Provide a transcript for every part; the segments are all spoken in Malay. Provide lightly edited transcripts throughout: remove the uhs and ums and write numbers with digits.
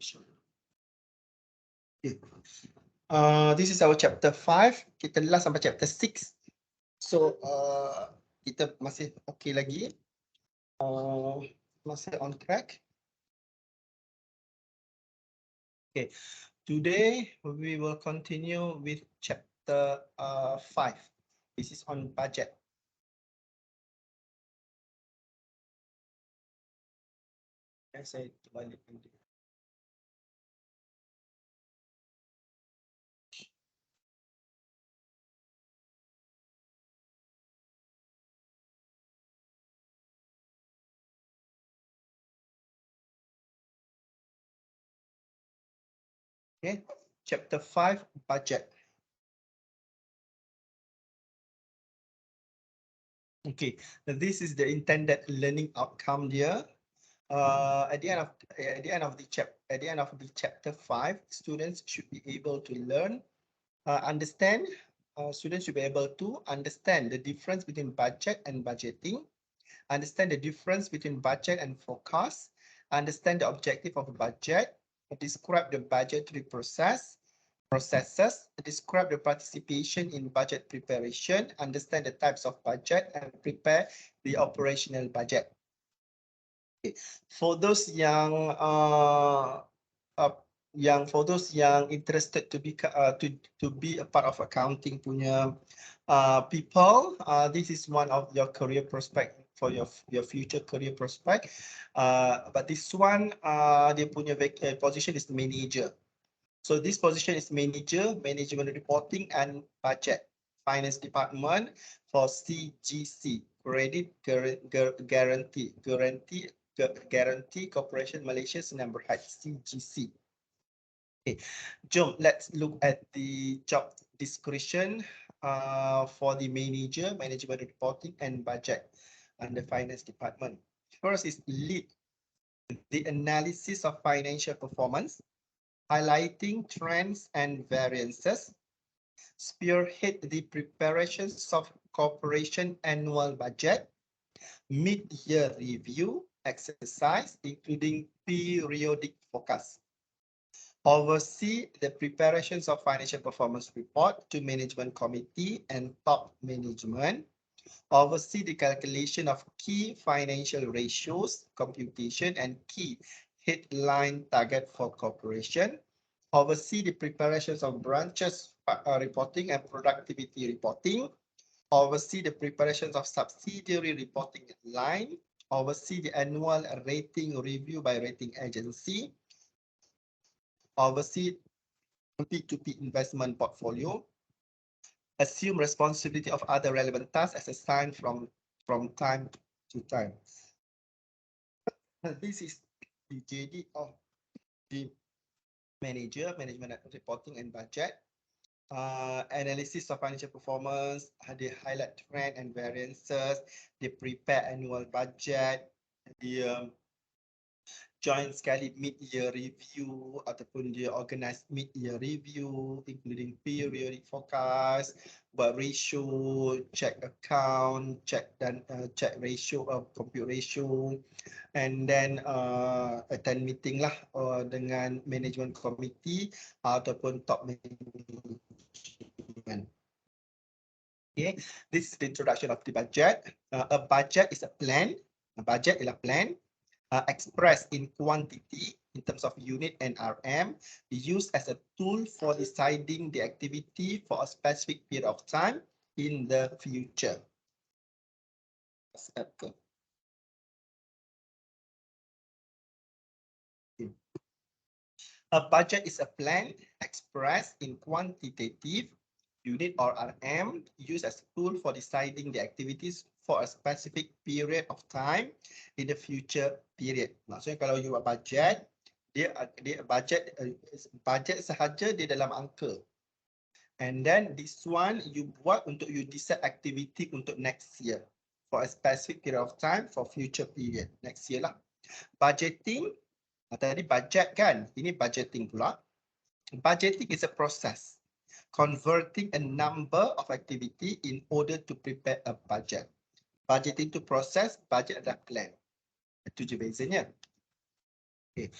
Okay. This is our chapter 5. Kita last sampai chapter 6. So kita masih okay lagi. Masih on track. Okay. Today we will continue with chapter 5. This is on budget. Saya balik nanti. Okay, chapter 5, budget. Okay, this is the intended learning outcome here. At the end of the chapter 5, students should be able to learn, understand. Students should be able to understand the difference between budget and budgeting, understand the difference between budget and forecast, understand the objective of a budget, describe the budgetary processes, describe the participation in budget preparation, understand the types of budget, and prepare the operational budget. Okay. For those yang interested to be a part of accounting punya people, this is one of your career prospect for your future career prospect. But this one, dia punya position is manager. So this position is manager, management reporting and budget, finance department for CGC, credit guarantee Corporation Malaysia Senang Berhad, CGC. Okay, jom let's look at the job description for the manager, management reporting and budget and the finance department. First is lead the analysis of financial performance, highlighting trends and variances, spearhead the preparations of corporation annual budget, mid-year review exercise, including periodic forecast, oversee the preparations of financial performance report to management committee and top management, oversee the calculation of key financial ratios, computation, and key headline target for corporation, oversee the preparations of branches reporting and productivity reporting, oversee the preparations of subsidiary reporting line, oversee the annual rating review by rating agency, oversee P2P investment portfolio, assume responsibility of other relevant tasks as assigned from time to time. This is the JD of the manager, management reporting and budget. Analysis of financial performance, they highlight trend and variances, they prepare annual budget, they join sekali mid-year review ataupun dia organize mid-year review including periodic forecast, buat ratio, check account, check ratio, compute ratio, and then attend meeting lah dengan management committee ataupun top management. Okay, this is the introduction of the budget. A budget is a plan. A budget ialah plan. Expressed in quantity in terms of unit and RM, used as a tool for deciding the activity for a specific period of time in the future. A budget is a plan expressed in quantitative unit or RM, used as a tool for deciding the activities for a specific period of time in the future period. Maksudnya kalau you buat budget, dia budget sahaja dia dalam angka. And then this one you buat untuk you decide activity untuk next year for a specific period of time for future period next year lah. Budgeting, tadi budget kan, ini budgeting pula. Budgeting is a process converting a number of activity in order to prepare a budget. Budgeting to process, budget adalah plan. Itu je bezanya. Okay.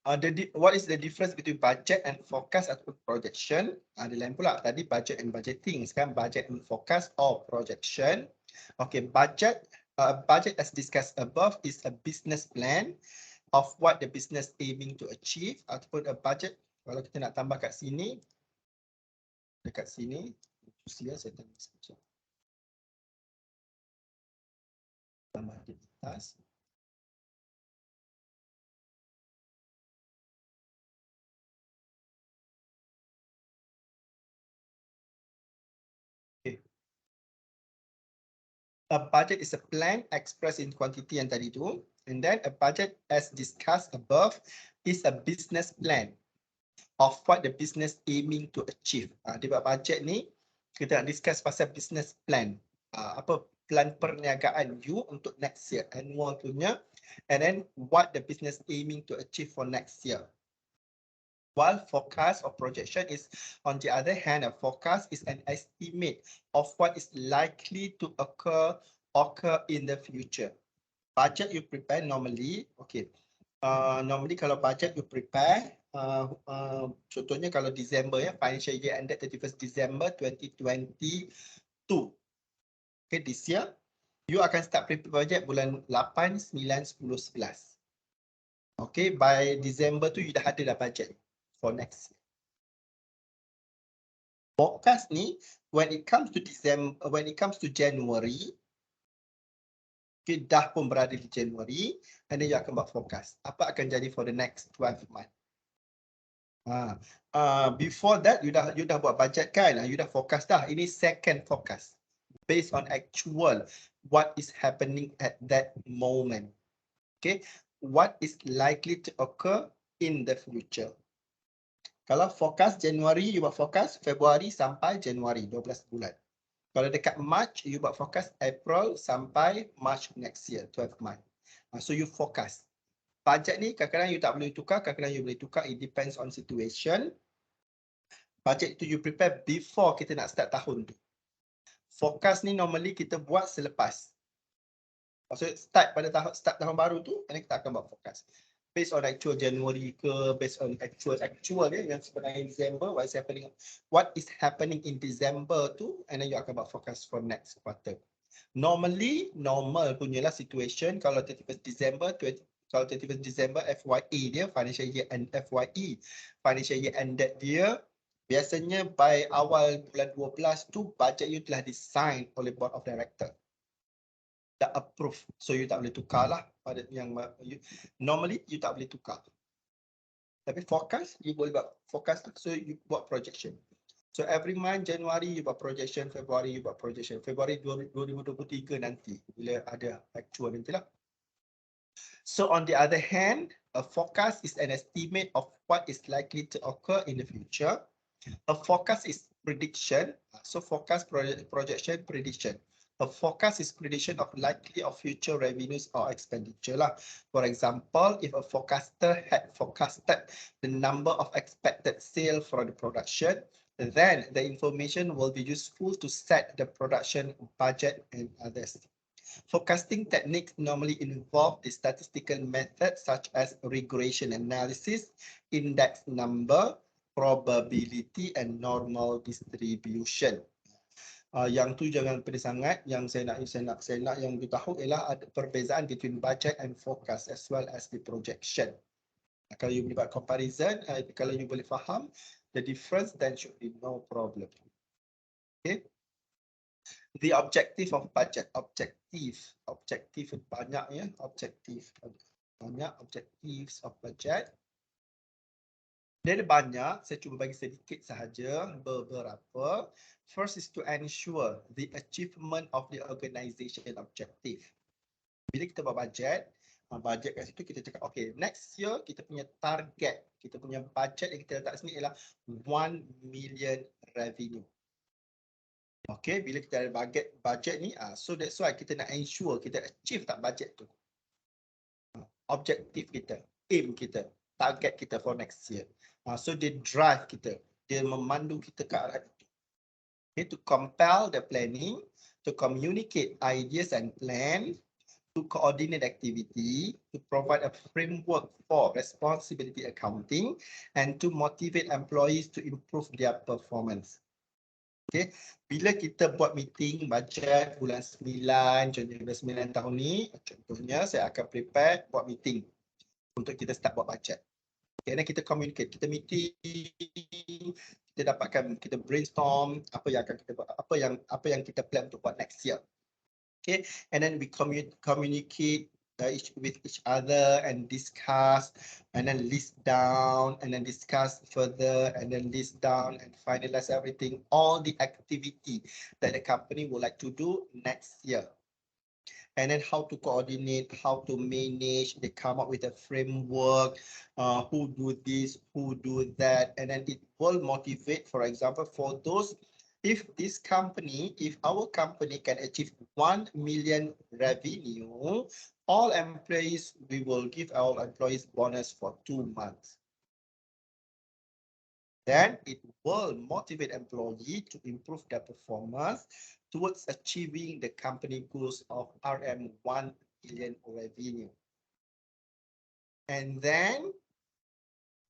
What is the difference between budget and forecast atau projection? Ada lain pula. Tadi budget and budgeting. Sekarang budget and forecast or projection. Okay, budget as discussed above is a business plan of what the business aiming to achieve, ataupun a budget. Kalau kita nak tambah kat sini, dekat sini, saya tambah sekejap. Tambah di atas. A budget is a plan expressed in quantity yang tadi tu. And then a budget as discussed above is a business plan of what the business aiming to achieve. Di bawah budget ni, kita nak discuss pasal business plan. Apa plan perniagaan you untuk next year, annual punya. And then what the business aiming to achieve for next year. While forecast or projection is, on the other hand, a forecast is an estimate of what is likely to occur in the future. Budget you prepare normally, okay. Normally kalau budget you prepare, contohnya kalau December ya, financial year ended 31st December 2022. Okay, this year, you akan start prepare budget bulan 8, 9, 10, 11. Okay, by December tu you dah ada dah budget for next year. Forecast ni, when it comes to January, okay, dah pun berada di January, and then you akan buat forecast. Apa akan jadi for the next 12 months? Before that, you dah buat budget kan? You dah forecast dah. Ini second forecast, based on actual what is happening at that moment. Okay, what is likely to occur in the future. Kalau forecast Januari, you buat forecast Februari sampai Januari, 12 bulan. Kalau dekat March, you buat forecast April sampai March next year, 12 month. So you forecast. Budget ni kadang-kadang you tak boleh tukar, kadang-kadang you boleh tukar, it depends on situation. Budget tu you prepare before kita nak start tahun tu. Forecast ni normally kita buat selepas. Maksudnya start tahun baru tu, and kita akan buat forecast. Based on actual January ke, based on actual yang sebenarnya December, what is happening in December tu, and then you akan buat forecast for next quarter. Normally, normal punyalah situation kalau 31st December FYE dia, financial year and FYE, financial year ended dia, biasanya by awal bulan 12 tu budget you telah design oleh board of director. Dah approve, so you tak boleh tukar lah pada yang normally you tak boleh tukar. Tapi forecast you boleh buat forecast, so you buat projection. So every month January you buat projection, February you buat projection, February 2023 nanti bila ada actual nanti lah. So on the other hand, a forecast is an estimate of what is likely to occur in the future. A forecast is prediction. So forecast, projection, prediction. A forecast is prediction of likely of future revenues or expenditure lah. For example, if a forecaster had forecasted the number of expected sales for the production, then the information will be useful to set the production budget and others. Forecasting techniques normally involve the statistical methods such as regression analysis, index number, probability, and normal distribution. Yang tu jangan pedih sangat. Yang saya nak yang beritahu ialah ada perbezaan between budget and forecast as well as the projection. Kalau you boleh buat comparison, kalau you boleh faham the difference, then should be no problem. Okay. The objective of budget, objective banyak ya, banyak objectives of budget. Dia ada banyak, saya cuba bagi sedikit sahaja, beberapa. First is to ensure the achievement of the organization objective. Bila kita buat budget kat situ kita cakap, okay, next year kita punya target, kita punya budget yang kita letak sini ialah 1 million revenue. Okay, bila kita ada budget ni, so that's why kita nak ensure kita achieve tak budget tu. Objektif kita, aim kita, target kita for next year. So dia drive kita, dia memandu kita ke arah itu. Okay, to compel the planning, to communicate ideas and plan, to coordinate activity, to provide a framework for responsibility accounting, and to motivate employees to improve their performance. Okay, bila kita buat meeting bajet bulan 9, contohnya bulan 9 tahun ni, contohnya saya akan prepare buat meeting untuk kita start buat bajet. Okay, dan kita communicate, kita meeting, kita dapatkan, kita brainstorm apa yang akan kita buat, apa yang kita plan untuk buat next year. Okay, and then we communicate with each other and discuss, and then list down, and then discuss further, and then list down and finalize everything, all the activity that the company would like to do next year. And then how to coordinate, how to manage, they come up with a framework, who do this, who do that, and then it will motivate, for example, for those, if our company can achieve 1 million revenue, all employees, we will give our employees bonus for 2 months. Then it will motivate employee to improve their performance towards achieving the company goals of RM 1 billion revenue. And then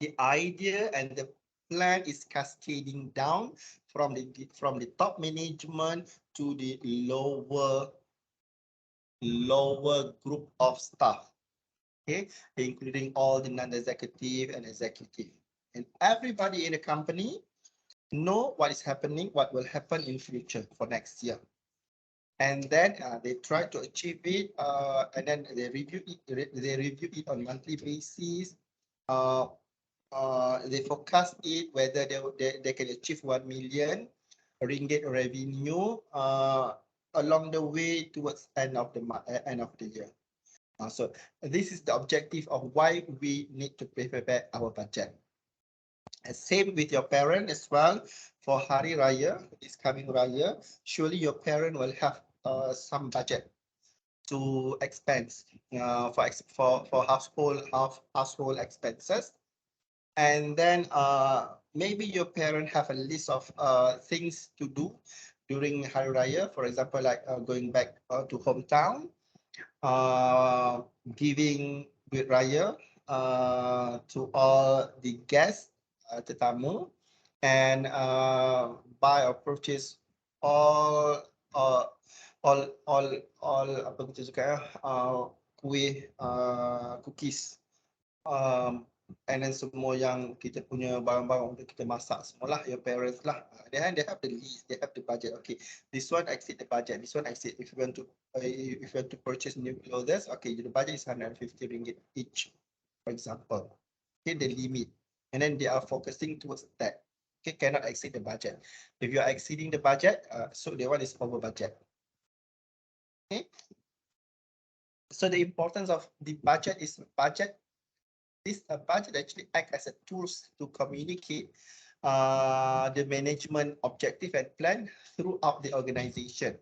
the idea and the plan is cascading down from the top management to the lower group of staff, okay, including all the non-executive and executive, and everybody in the company know what is happening, what will happen in future for next year. And then they try to achieve it, and then they review it on monthly basis. They forecast it whether they can achieve 1 million ringgit revenue along the way towards end of the year. So this is the objective of why we need to prepare our budget. And same with your parent as well. For Hari Raya, this coming Raya, surely your parent will have some budget to expense for household expenses. And then maybe your parent have a list of things to do during Hari Raya, for example, like going back to hometown, giving Duit Raya to all the guests, tetamu, and buy or purchase all apa kita cakap kuih, cookies, and then semua yang kita punya barang-barang untuk kita masak semualah, your parents lah. They have the list, they have the budget. Okay, this one exceed the budget, this one exceed. If you want to purchase new clothes, okay, the budget is 150 ringgit each, for example. Okay, the limit, and then they are focusing towards that. Okay, cannot exceed the budget. If you are exceeding the budget, so the one is over budget. Okay, so the importance of the budget is budget. This budget actually act as a tools to communicate the management objective and plan throughout the organization.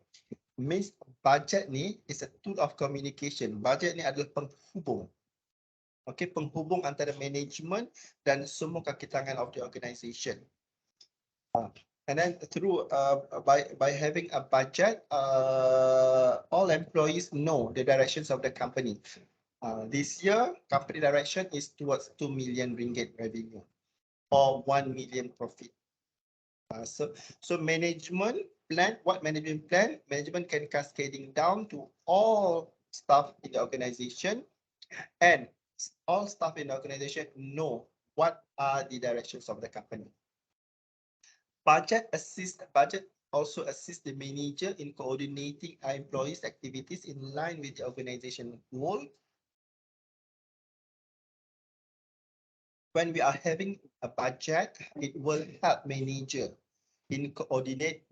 Means budget ni is a tool of communication. Budget ni adalah penghubung. Okay, penghubung antara management dan semua kaki tangan of the organization. And then through by having a budget, all employees know the directions of the company. This year, company direction is towards 2 million ringgit revenue or 1 million profit. So management plan, what management plan? Management can cascading down to all staff in the organization, and all staff in the organization know what are the directions of the company. Budget also assists the manager in coordinating employees' activities in line with the organization goal. When we are having a budget, it will help manager in coordinate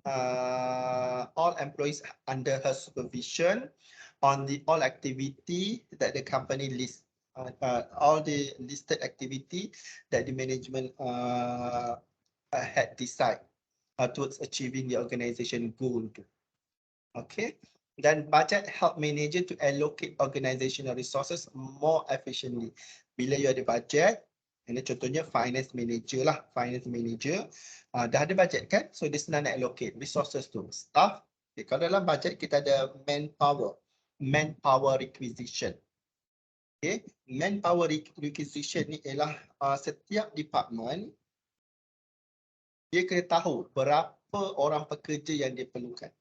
all employees under her supervision on the all activity that the company lists, all the listed activity that the management had decided towards achieving the organization goal. Okay, then budget help manager to allocate organizational resources more efficiently. Bila you ada budget, ini contohnya finance manager lah, finance manager dah ada budget kan, so dia senang nak allocate resources tu, staff. Okay, kalau dalam budget kita ada manpower. manpower requisition. Okay, manpower requisition ni ialah setiap department dia kena tahu berapa orang pekerja yang dia perlukan.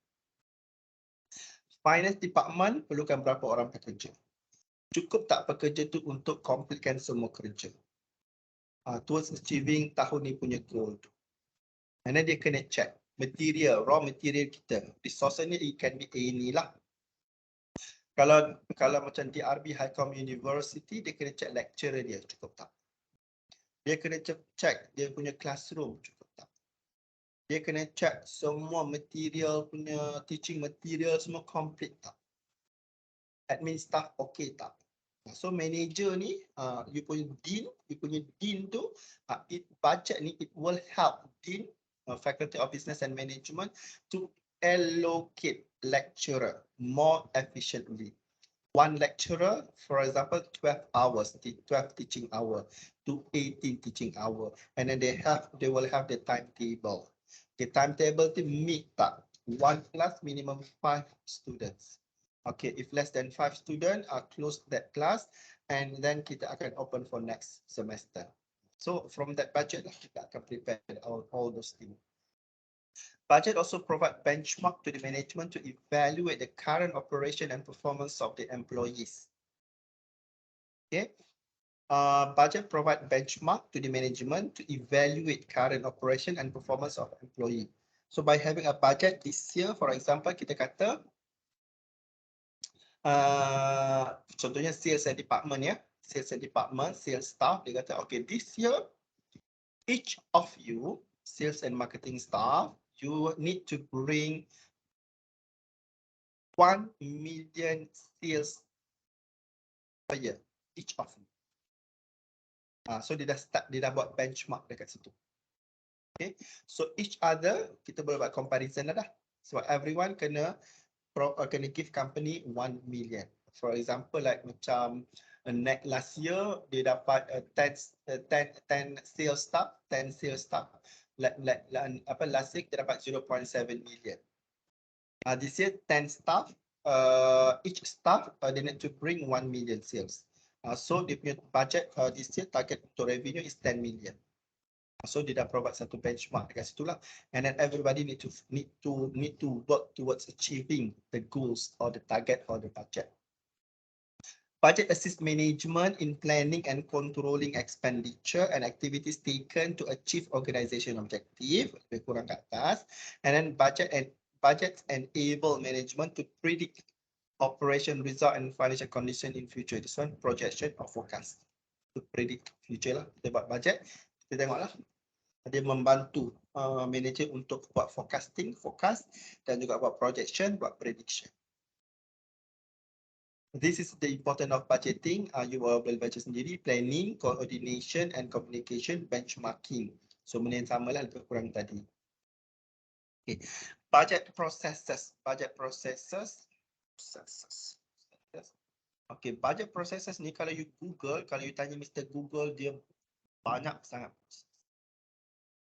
Finance department perlukan berapa orang pekerja. Cukup tak pekerja tu untuk completekan semua kerja. Towards achieving tahun ni punya goal tu. And then dia kena check material, raw material kita. Resource ni it can be any lah. Kalau macam DRB Highcom University, dia kena check lecturer dia cukup tak. Dia kena check dia punya classroom cukup tak. Dia kena check semua material punya teaching material semua complete tak. Admin staff okay tak. So manager ni, you punya dean tu, budget ni it will help dean, Faculty of Business and Management to allocate lecturer more efficiently. One lecturer, for example, 12 hours, 12 teaching hour to 18 teaching hour, and then they will have the timetable. The timetable to meet tak 1 class minimum 5 students. Okay, if less than 5 students, close that class, and then kita akan open for next semester. So from that budget lah kita akan prepare all those things. Budget also provide benchmark to the management to evaluate the current operation and performance of the employees. Okay, budget provide benchmark to the management to evaluate current operation and performance of employee. So by having a budget this year, for example, kita kata contohnya sales and department ya, sales and department, sales staff, dia kata okay, this year each of you sales and marketing staff, you need to bring 1 million sales per year, each of you. So dia dah buat benchmark dekat situ. Okay, so each other kita boleh buat comparison dah. So everyone kena give company 1 million. For example, like macam last year dia dapat 10 sales staff, 10 sales staff. Last year kita dapat 0.7 million. This year 10 staff, each staff they need to bring 1 million sales. So dia punya budget this year target untuk revenue is 10 million. So dia dah provide satu benchmark dekat situ lah, and then everybody need to work towards achieving the goals or the target or the budget. Budget assist management in planning and controlling expenditure and activities taken to achieve organization objective, lebih kurang kat atas. And then budgets enable management to predict operation result and financial condition in future. This one projection or forecast to predict future lah. Kita buat budget, kita tengoklah. Dia membantu manager untuk buat forecast dan juga buat projection, buat prediction. This is the importance of budgeting. You will baca sendiri, planning, coordination and communication, benchmarking. So benda yang sama lah lebih kurang tadi. Okay. Budget processes. Okay, budget processes ni kalau you Google, kalau you tanya Mr. Google, dia banyak sangat.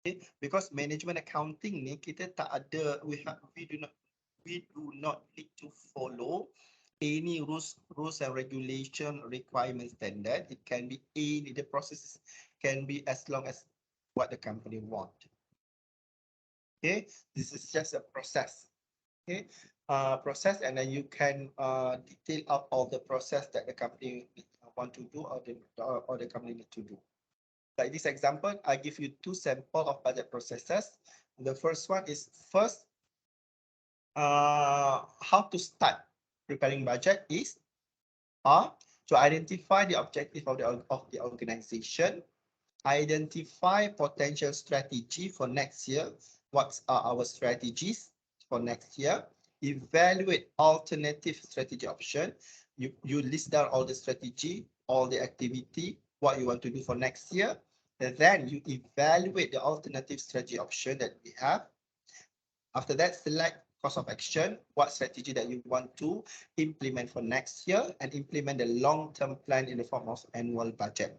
Okay, because management accounting ni kita tak ada, we do not need to follow any rules and regulation requirement standard. It can be any, the processes can be as long as what the company want. Okay, this is just a process. Okay, process, and then you can detail out all the process that the company want to do or the company need to do. Like this example, I give you 2 samples of budget processes. The first one is how to start preparing budget is to identify the objective of the organization, identify potential strategy for next year. What are our strategies for next year? Evaluate alternative strategy option. You list down all the strategy, all the activity, what you want to do for next year. And then you evaluate the alternative strategy option that we have. After that, select course of action, what strategy that you want to implement for next year, and implement the long-term plan in the form of annual budget.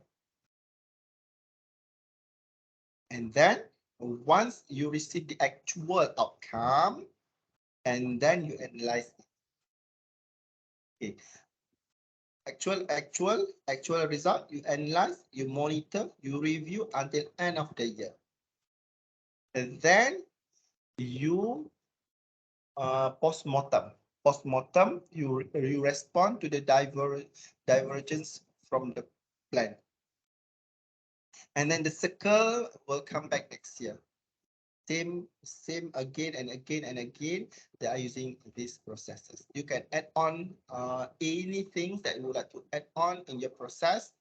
And then once you receive the actual outcome, and then you analyze it. Okay. Actual result, you analyze, you monitor, you review until end of the year. And then you post-mortem. Post-mortem, you respond to the divergence from the plan. And then the circle will come back next year. Same again and again and again. They are using these processes. You can add on anything that you would like to add on in your process.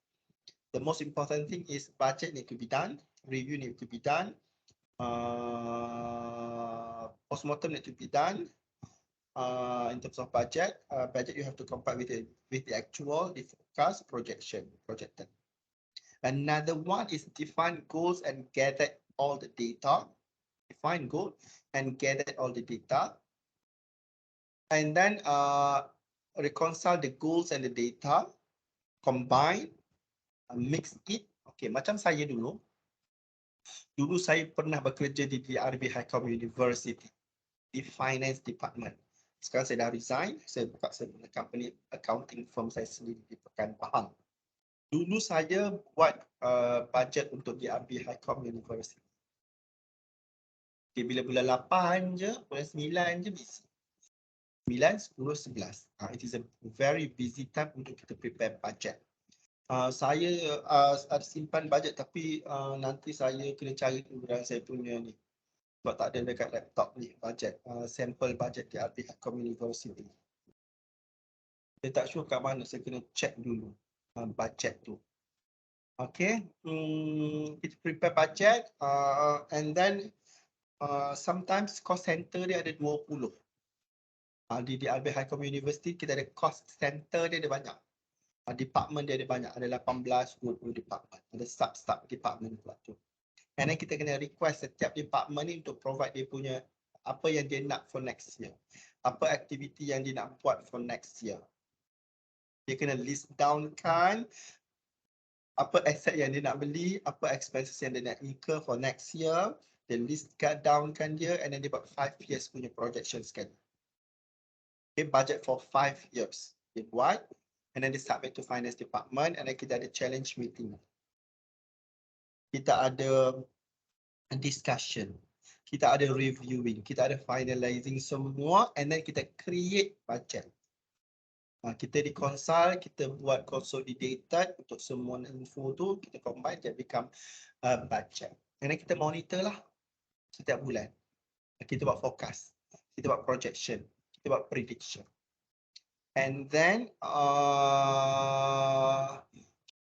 The most important thing is budget need to be done, review need to be done, postmortem need to be done. In terms of budget, budget you have to compare with the actual, the forecast, projected. Another one is define goals and gather all the data. Define goal and gather all the data. And then reconcile the goals and the data, combine, mix it. Okay, macam saya dulu saya pernah bekerja di DRB Highcom University di finance department. Sekarang saya dah resign, saya buka sebuah company accounting firm saya sendiri di Pekan Pahang. Dulu saya buat budget untuk DRB Highcom University. Okay, bila bulan 8 je, bulan 9 je bisa. 9, 10, 11. It is a very busy time untuk kita prepare budget. Saya ada simpan budget tapi nanti saya kena cari dulu dalam saya punya ni. Sebab tak ada dekat laptop ni budget, sampel budget di RB Highcom University. Saya tak sure kat mana, saya kena check dulu budget tu. Okay, kita prepare budget and then sometimes cost center dia ada 20. Di RB Highcom University kita ada cost center dia ada banyak. Department dia ada banyak, ada 18, 20 department, ada sub department pula tu. And then kita kena request setiap department ni untuk provide dia punya apa yang dia nak for next year. Apa aktiviti yang dia nak buat for next year. Dia kena list down kan apa asset yang dia nak beli, apa expenses yang dia nak incur for next year. Dia list down kan dia and then dia buat 5 years punya projection sekali. Okay, budget for 5 years. Dia buat and then dia submit to finance department and then kita ada challenge meeting. Kita ada discussion, kita ada reviewing, kita ada finalizing semua and then kita create budget. Kita reconcile, kita buat consolidated untuk semua info tu, kita combine dia become budget. And then kita monitor lah setiap bulan. Kita buat forecast, kita buat projection, kita buat prediction. And then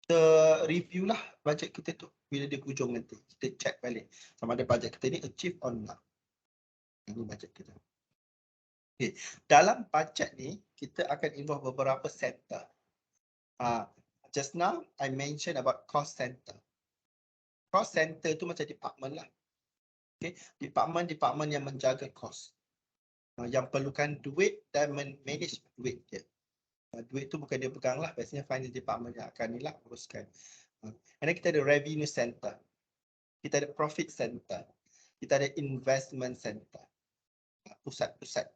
kita review lah budget kita tu bila dia hujung nanti. Kita check balik sama ada budget kita ni achieve or not. Ini budget kita. Okay. Dalam budget ni kita akan involve beberapa center. Just now I mentioned about cost center. Cost center tu macam department lah. Okay. Department yang menjaga cost. Yang perlukan duit dan manage duit dia. Duit tu bukan dia pegang lah. Biasanya finance department yang akan ni lah uruskan. And then kita ada revenue center. Kita ada profit center. Kita ada investment center. Pusat-pusat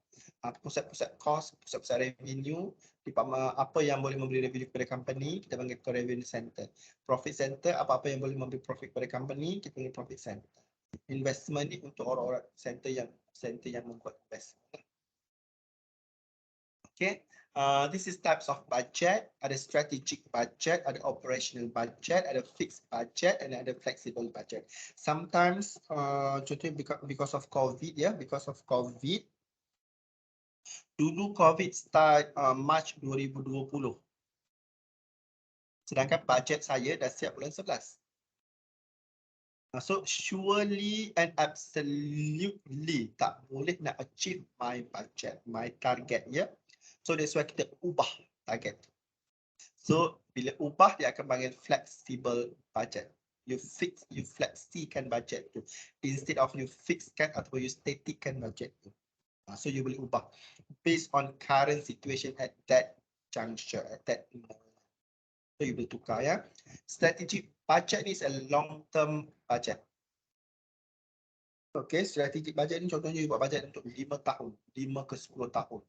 cost, pusat-pusat revenue. Apa yang boleh memberi revenue kepada company, kita panggil ke revenue center. Profit center, apa-apa yang boleh memberi profit kepada company, kita panggil profit center. Investment ni untuk orang-orang center yang membuat investment. Okay, this is types of budget. Ada strategic budget, ada operational budget, ada fixed budget, and ada flexible budget. Sometimes, contohnya because of COVID, because of COVID, dulu COVID start March 2020. Sedangkan budget saya dah siap bulan 11. So surely and absolutely tak boleh nak achieve my budget, my target So that's why kita ubah target. So bila ubah dia akan panggil flexible budget. You flexikan budget tu instead of you fixkan atau you statickan budget tu. So you boleh ubah based on current situation at that juncture, at that moment. So you boleh tukar Strategic budget is a long term budget. Okay, strategic budget ni contohnya you buat budget untuk 5 tahun, 5 ke 10 tahun.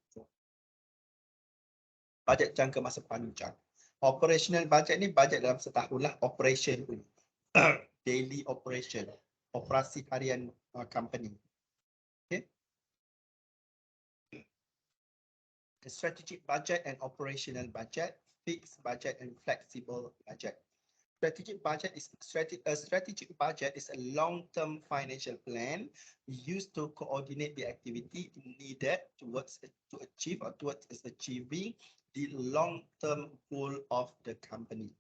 Bajet jangka masa panjang. Operational budget ni bajet dalam setahun lah, operation pun. Daily operation, operasi harian company. Okay. Strategic budget and operational budget, fixed budget and flexible budget. Strategic budget is a strategic budget is a long-term financial plan used to coordinate the activity needed towards to achieve or towards achieving the long-term goal of the company.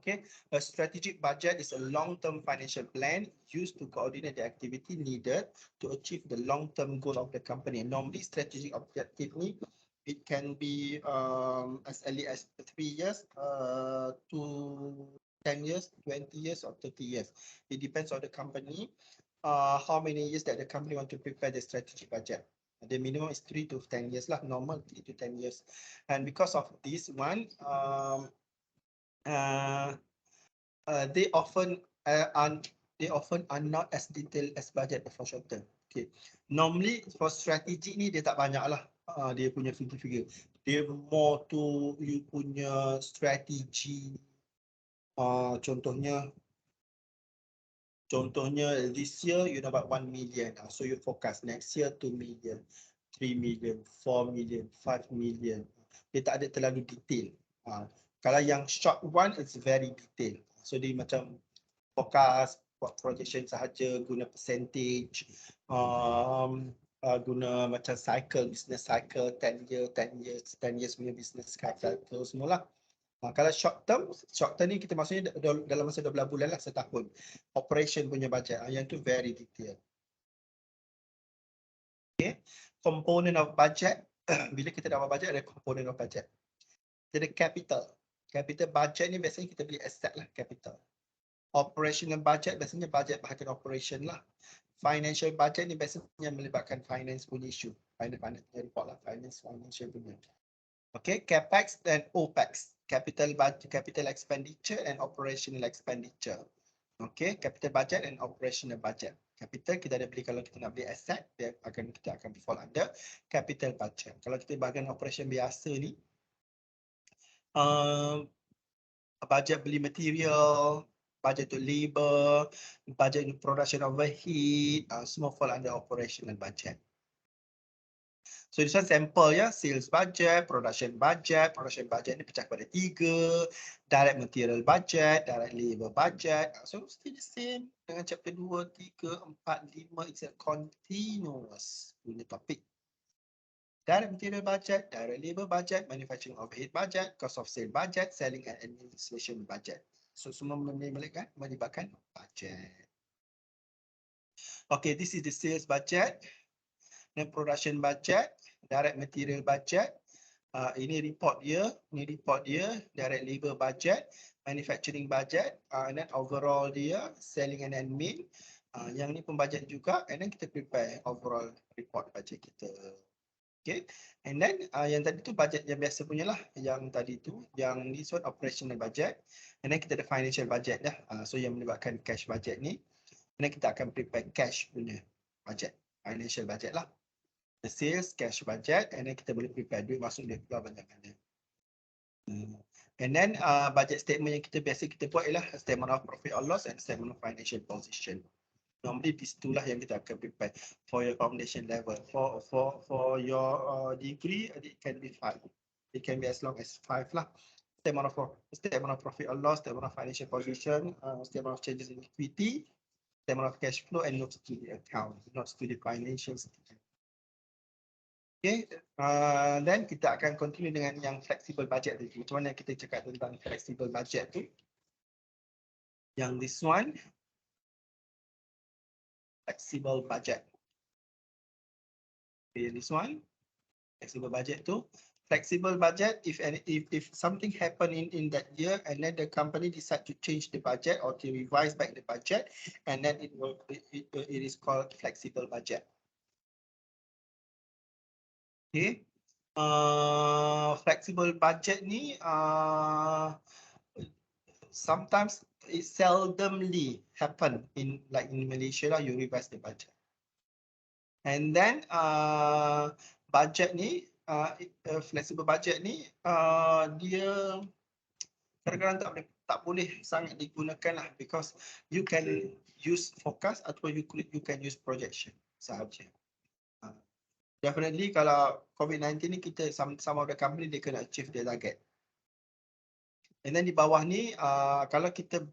Okay, a strategic budget is a long-term financial plan used to coordinate the activity needed to achieve the long-term goal of the company. Normally, strategic objective ni, it can be as early as 3 years to 10 years, 20 years, or 30 years. It depends on the company, how many years that the company want to prepare the strategic budget. The minimum is 3 to 10 years lah, normal 3 to 10 years. And because of this one, they often are not as detailed as budget for short term. Okay, normally for strategy ni dia tak banyak lah dia punya figure. Dia more to you punya strategi. Contohnya this year you dapat 1 million, so you forecast next year 2 million, 3 million, 4 million, 5 million. Dia tak ada terlalu detail. Kalau yang short one, it's very detailed. So dia macam forecast, buat projection sahaja, guna percentage, guna macam cycle, business cycle, 10 years punya business cycle semualah. Kalau short term ni kita maksudnya dalam masa 12 bulan lah, setahun. Operation punya budget, yang tu very detailed. Okay, component of budget. Bila kita dah buat budget, ada component of budget. Jadi capital budget ni biasanya kita beli asset lah, capital. Operational budget biasanya budget bahagian operation lah. Financial budget ni biasanya melibatkan finance punya issue. Finance report lah, financial punya. Okay, capex dan opex. Capital budget, capital expenditure and operational expenditure. Okay, capital budget and operational budget. Capital kita ada beli kalau kita nak beli asset, kita akan fall under capital budget. Kalau kita bahagian operation biasa ni, budget beli material, budget to labor, budget production overhead, semua fall under operational budget. So this one sample ya, sales budget, production budget. Production budget ni pecah kepada 3, direct material budget, direct labor budget. So still the same dengan chapter 2, 3, 4, 5, it's a continuous punya topik. Direct material budget, direct labor budget, manufacturing overhead budget, cost of sale budget, selling and administration budget. So semua melibatkan budget. Okay, this is the sales budget. Dan production budget, direct material budget. Ini report dia, direct labor budget, manufacturing budget, and then overall dia, selling and admin. Yang ni pun budget juga, and then kita prepare overall report budget kita. Okay, and then yang tadi tu budget yang biasa punya lah, yang tadi tu, yang this one operational budget, and then kita ada financial budget dah. So yang melibatkan cash budget ni, and then kita akan prepare cash punya budget, financial budget lah. The sales, cash budget, and then kita boleh prepare duit masuk duit keluar banyak mana. And then budget statement yang biasa kita buat ialah statement of profit or loss and statement of financial position. Normally these two lah yang kita akan prepare for your foundation level. For your degree, it can be 5. It can be as long as 5 lah. Statement of profit or loss, statement of financial position, statement of changes in equity, statement of cash flow, and notes to the account, notes to the financial statement. Okay, then kita akan continue dengan yang flexible budget tadi. Macam mana kita cakap tentang flexible budget tu? Yang this one, flexible budget. Okay, this one, flexible budget tu. Flexible budget, if something happen in that year and then the company decide to change the budget or to revise back the budget, and then it is called flexible budget. Okay, flexible budget ni sometimes it seldomly happen in like in Malaysia lah, you revise the budget. And then budget ni, flexible budget ni, dia kadang-kadang tak boleh sangat digunakan lah, because you can use forecast atau you can use projection sahaja. Definitely kalau COVID-19 ni, kita some of the company dia kena achieve their target. And then di bawah ni, kalau kita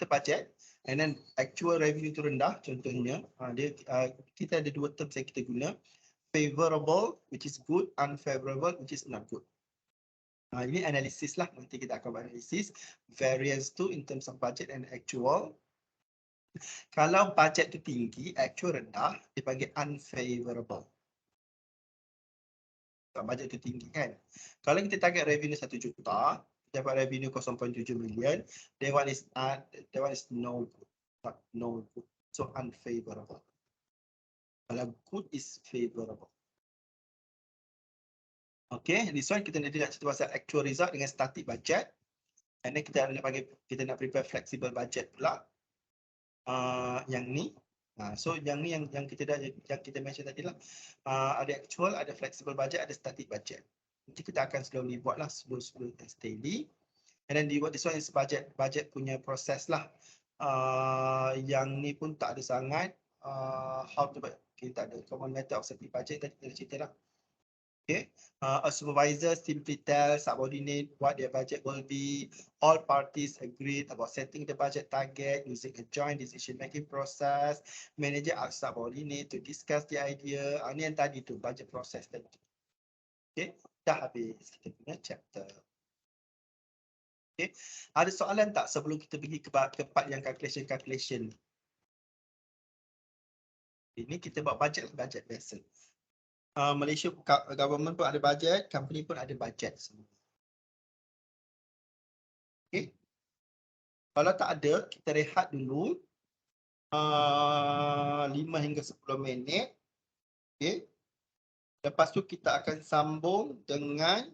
budget and then actual revenue tu rendah, contohnya kita ada dua terms yang kita guna, favorable which is good, unfavorable which is not good. Ini analisis lah, nanti kita akan buat analisis variance tu in terms of budget and actual. Kalau budget tu tinggi, actual rendah, dipanggil unfavorable. Budget tu tinggi kan. Kalau kita target revenue 1 juta, dapat revenue 0.7 million, that one is no good. No good. So unfavorable. Kalau good is favorable. Okay, this one kita nak cerita pasal actual result dengan static budget. And then kita nak prepare flexible budget pula. Yang ni. So yang ni yang kita mention tadi lah. Ada actual, ada flexible budget, ada static budget. Nanti kita akan slowly buat lah, slow and steady. And then this one is budget punya proses lah. Yang ni pun tak ada sangat. How to kita ada common method of setting budget tadi kita cerita lah. Okay, a supervisor simply tells subordinate what their budget will be. All parties agreed about setting the budget target using a joint decision-making process. Manager asks subordinate to discuss the idea. Ini yang tadi tu, budget process tadi. Okay, dah habis kita punya chapter. Okay, ada soalan tak sebelum kita pergi ke part yang calculation? Ini kita buat budget biasa. Malaysia government pun ada budget, company pun ada budget semua. Okay. Kalau tak ada, kita rehat dulu 5 hingga 10 minit. Okay. Lepas tu kita akan sambung dengan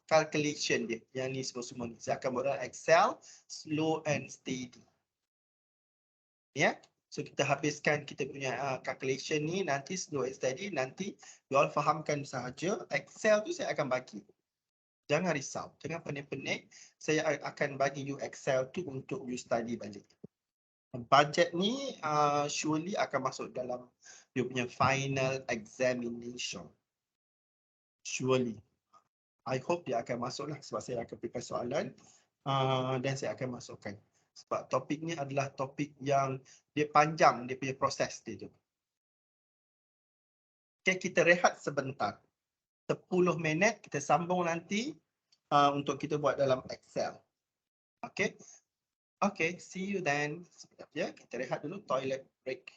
calculation dia. Yang ni semua ni. Saya akan buat dalam Excel, slow and steady. Ya. Yeah? So kita habiskan kita punya calculation ni, nanti slow and steady, nanti you all fahamkan sahaja. Excel tu saya akan bagi. Jangan risau, jangan pening-pening. Saya akan bagi you Excel tu untuk you study balik. Budget ni surely akan masuk dalam you punya final examination. Surely. I hope dia akan masuk lah, sebab saya akan prepare soalan dan saya akan masukkan. Sebab topik ni adalah topik yang dia panjang, dia punya proses dia tu. Okay, kita rehat sebentar. 10 minit, kita sambung nanti untuk kita buat dalam Excel. Okay. Okay, see you then. Sekejap ya, kita rehat dulu, toilet break.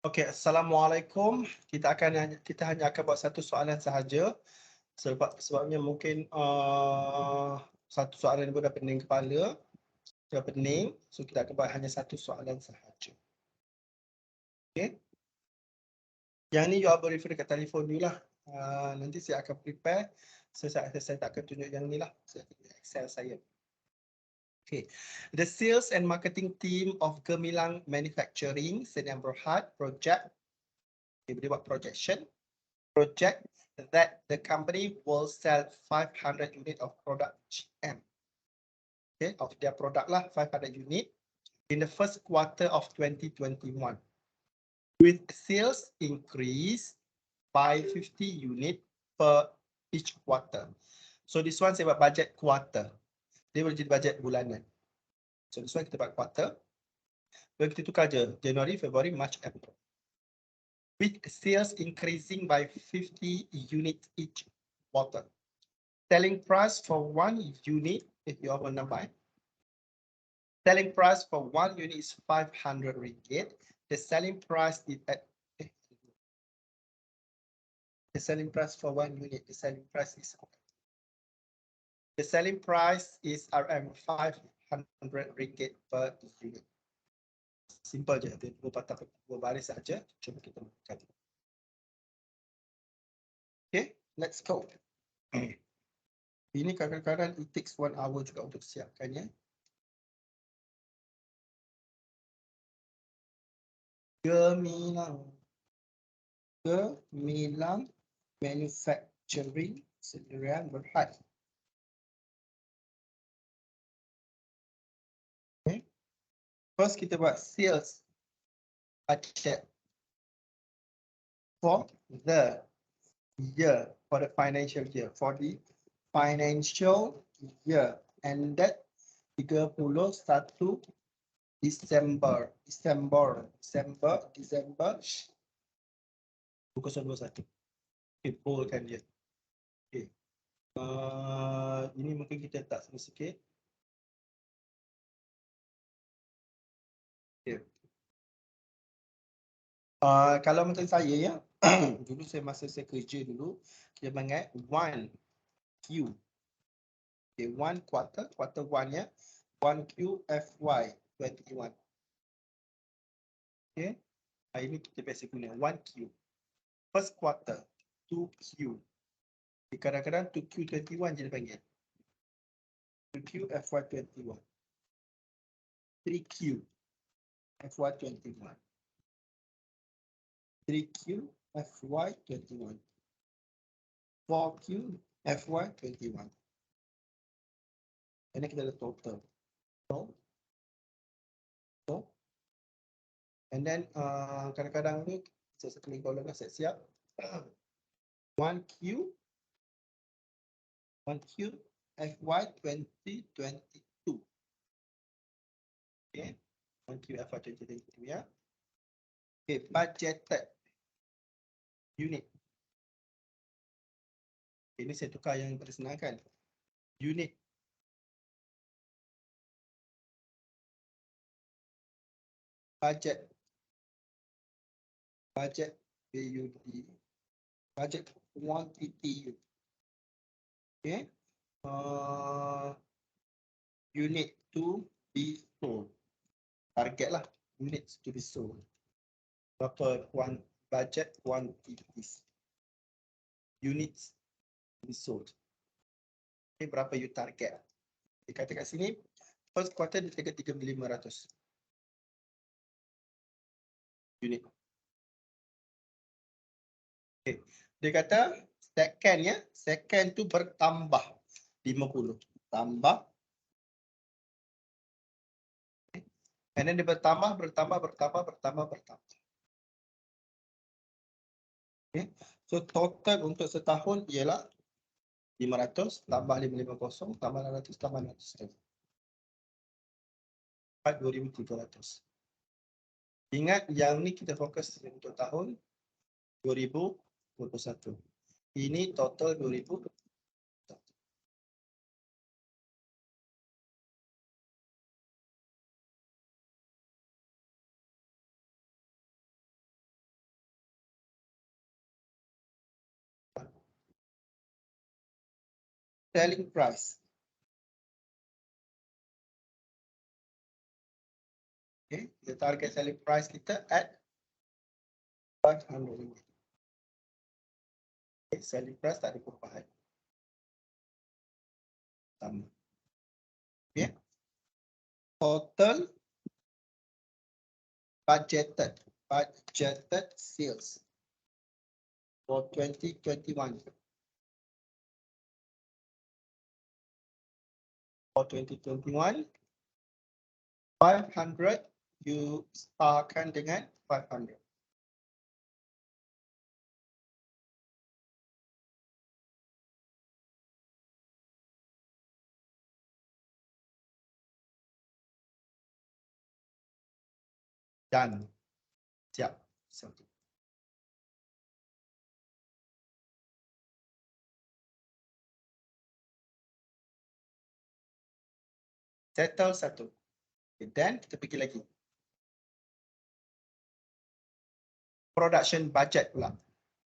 Okey, Assalamualaikum. Kita hanya akan buat satu soalan sahaja. Sebabnya mungkin satu soalan pun dah pening kepala, dah pening. So kita akan buat hanya satu soalan sahaja. Okey. Yang ni you all boleh refer dekat telefon dulu lah. Nanti saya akan prepare. Saya tak akan tunjuk yang ni lah. Saya tunjuk Excel saya. Okay. The sales and marketing team of Gemilang Manufacturing Sdn Bhd project. Okay, boleh buat projection. Project that the company will sell 500 unit of product GM. Okay, of their product lah, 500 unit in the first quarter of 2021. With sales increase by 50 unit per each quarter. So this one saya buat budget quarter. Dia boleh jadi budget bulanan. So this one kita buat quarter. Lalu kita tukar je January, February, March, April. With sales increasing by 50 units each quarter. Selling price for 1 unit, if you want to buy. Selling price for 1 unit is 500 ringgit. The selling price is at the selling price for 1 unit. The selling price is RM 500 ringgit per unit. Simple je, dia dua baris saja. Cuba kita buka. Okay, let's go. Ini kadang-kadang it takes 1 hour juga untuk siapkannya. Gemilang Manufacturing Sdn Bhd. Okay. First kita buat sales budget for the year, for the financial year, ended 31 December 2021. Okay, bolkan dia. Okay. Ini mungkin kita tak sikit. Okay. Kalau macam saya ya, dulu masa saya kerja dulu, kita panggil 1Q. Okay, 1 quarter 1 ya. 1Q FY21. Okay. Ini kita biasa guna 1Q. First quarter 2Q. Kadang-kadang 2Q21 je dia panggil. 2Q FY21. 3Q FY21. 3Q FY21. 4Q FY21. Ini kita ada total. So, and then kadang-kadang ni saya sekali kalau dah siap. 1Q FY2022. Okay, 1Q FY2022 ya. Okay, budgeted unit. Ini saya tukar yang bersenangkan. Unit. Budget BUD. Budget quantity. Okay. Unit to be sold. Target lah. Units to be sold. Berapa budget quantities. Units to be sold. Okay, berapa you target? Dia kata kat sini, first quarter dia target 3,500 unit. Okay. Dia kata second ya, second tu bertambah 50. Tambah. Okay. And then dia bertambah. Okay. So total untuk setahun ialah 500 tambah 550 tambah 600 tambah 600. 2,300. Ingat yang ni kita fokus untuk tahun 2021. Ini total 2000. selling price. Okay, the target selling price kita at 500 ringgit. Okay, selling price tak ada perubahan. Sama. Okay. Total budgeted sales for 2021. For 2021, 500, you starkan dengan 500. Dan siap. Satu. Settle satu. Okay, dan kita pergi lagi. Production budget pula.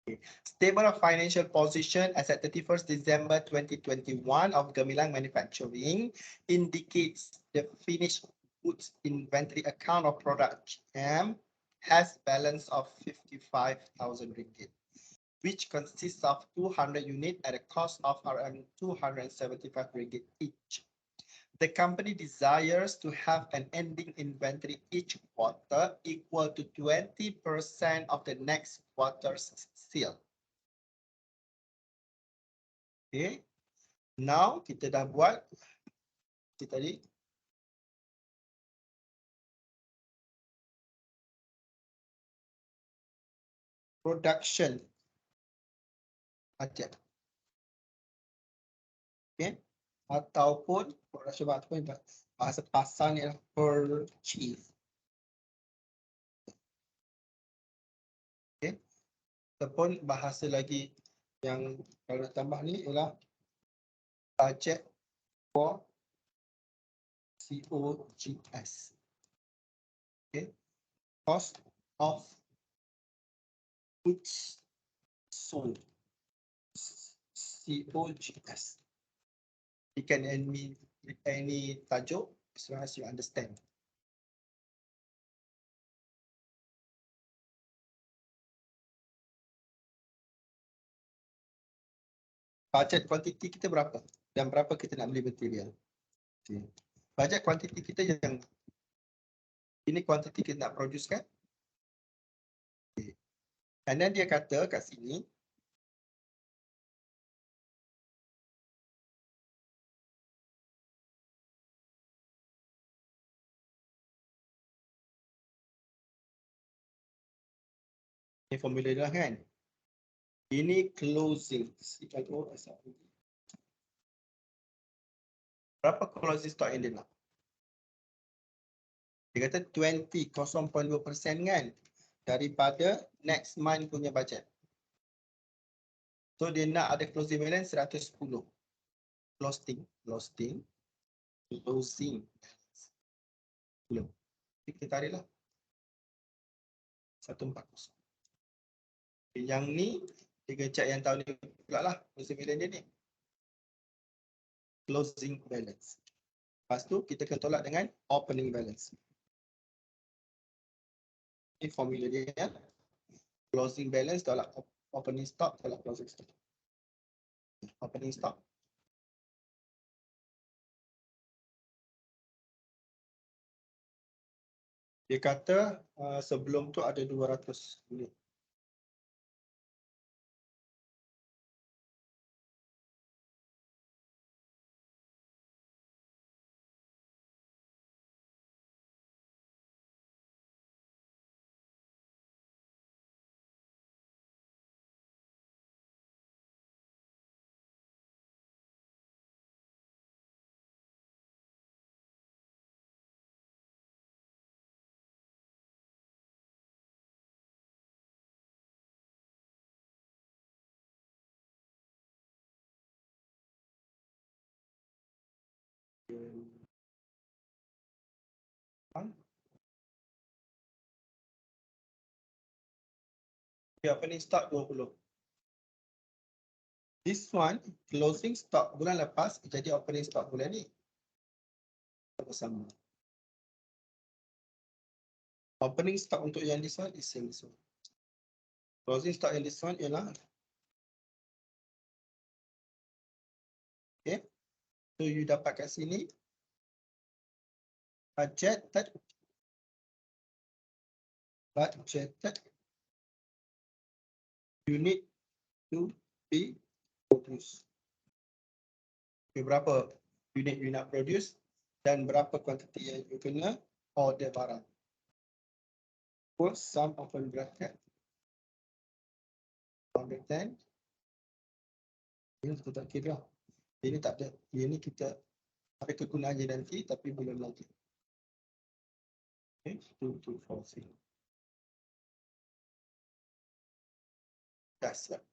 Okay. Stable of financial position as at 31st December 2021 of Gemilang Manufacturing indicates the finished goods inventory account of product M has balance of 55,000 ringgit, which consists of 200 units at a cost of around 275 ringgit each. The company desires to have an ending inventory each quarter equal to 20% of the next quarter's sale. Okay. Now kita dah buat tadi. Production budget. Okay. Ataupun production ataupun bahasa pasar ni adalah purchase. Okay. Ataupun bahasa lagi yang kalau nak tambah ni ialah budget for COGS. Okay. Cost of goods sold. COGS. You can any tajuk as long as you understand. Budget quantity kita berapa dan berapa kita nak beli material. Okay. Budget quantity kita yang ini quantity kita nak produce kan. Okay. And then dia kata kat sini ini formula dah kan. Ini closing. Berapa closing stock yang dia nak? Dia kata 20, 0.2% kan daripada next month punya budget. So dia nak ada closing balance 110. Closing. Belum. Kita tariklah 140. Yang ni dia kecak yang tahun ni pula lah closing balance dia ni. Closing balance. Lepas tu kita akan tolak dengan opening balance. Ini formula dia ya. Closing balance tolak opening stock tolak closing stock. Opening stock. Dia kata sebelum tu ada 200 unit. Okay, opening stock 20. This one, closing stock bulan lepas jadi opening stock bulan ni. Bersama. Opening stock untuk yang this one is same. Closing stock yang this one ialah. Okay. So you dapat kat sini. Budgeted. Unit to be produced. Okay, berapa unit you nak produce dan berapa kuantiti yang you kena order barang. Equals sum open bracket 110. Ini kita tak kira. Ini tak ada. Ini kita ada kegunaannya nanti tapi belum lagi. Okay, 2240. Dah siap.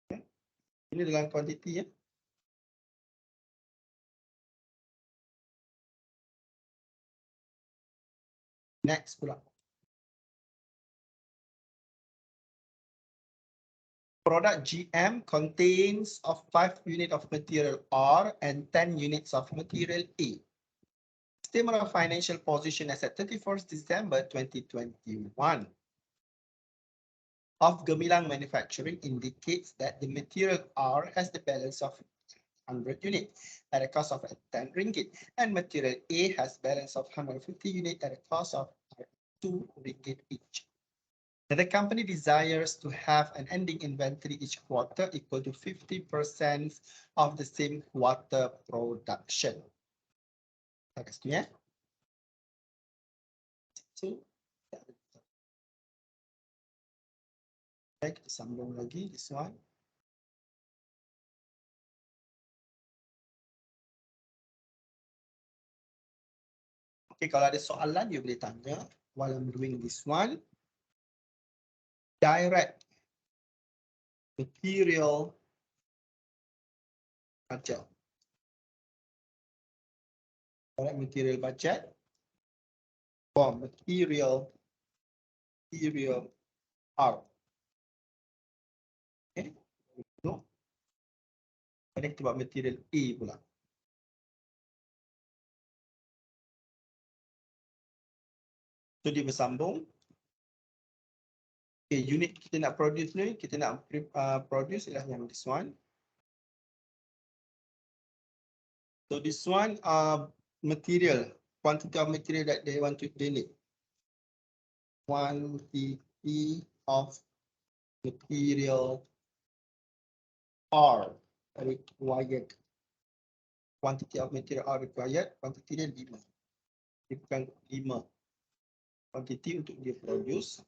Okay. Ini dalam kuantiti ya. Next pula. Product GM contains of 5 units of material R and 10 units of material A. Statement of financial position as at 31st December 2021 of Gemilang Manufacturing indicates that the material R has the balance of 100 units at a cost of 10 ringgit and material A has balance of 150 units at a cost of 2 ringgit each. The company desires to have an ending inventory each quarter equal to 50% of the same quarter production. Kat situ ya. So, kita sambung lagi this one. Okay, kalau ada soalan you boleh tanya while I'm doing this one. Direct material budget. Direct material budget for material R. Okay. No. Ada kita buat material A pula. So dia bersambung. Okay, unit kita nak produce ni, kita nak produce ialah yang this one. So this one material, quantity of material that they want to need. Quantity of material R required. Quantity of material R required, quantity dia 5. Dia bukan 5. Quantity untuk dia produce.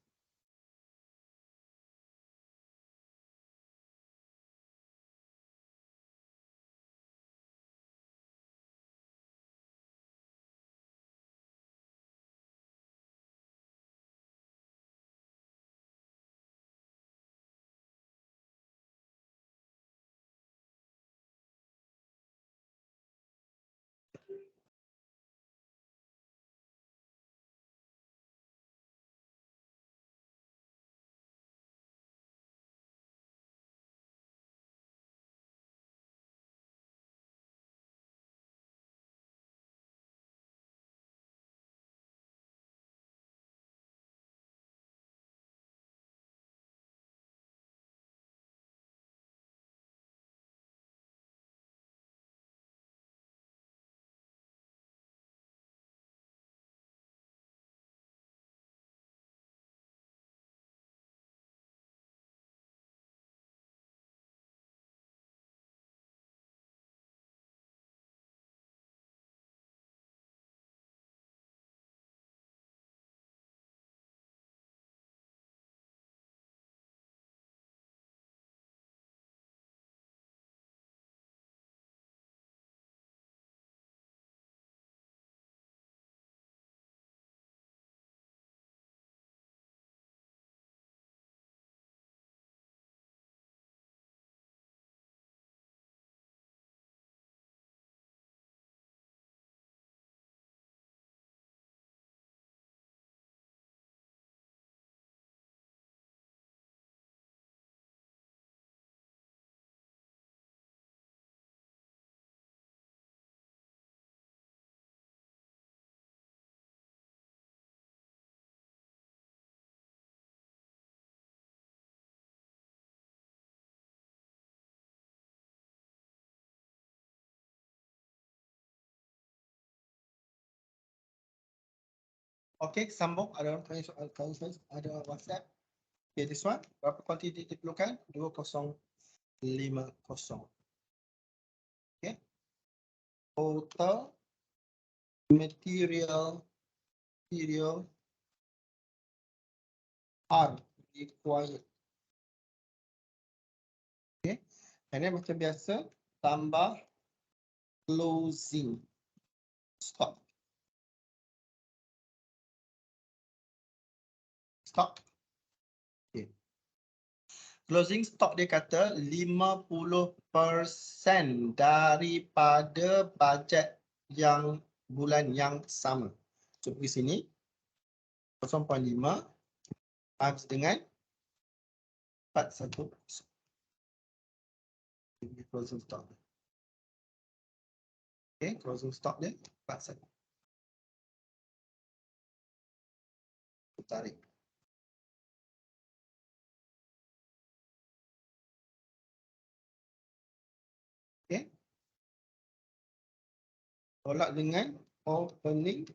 Okay, sambung. Ada orang tanya soal ada WhatsApp. Okay, this one. Berapa kuantiti diperlukan? 2050. Okay. Total material are required. Okay. And then macam biasa, tambah closing stock. Okay. Closing stock dia kata 50% daripada bajet yang bulan yang sama. So pergi sini 0.5 times dengan 41. Closing stock. Okay, closing stock dia 41. Tarik. Okay. Tolak dengan opening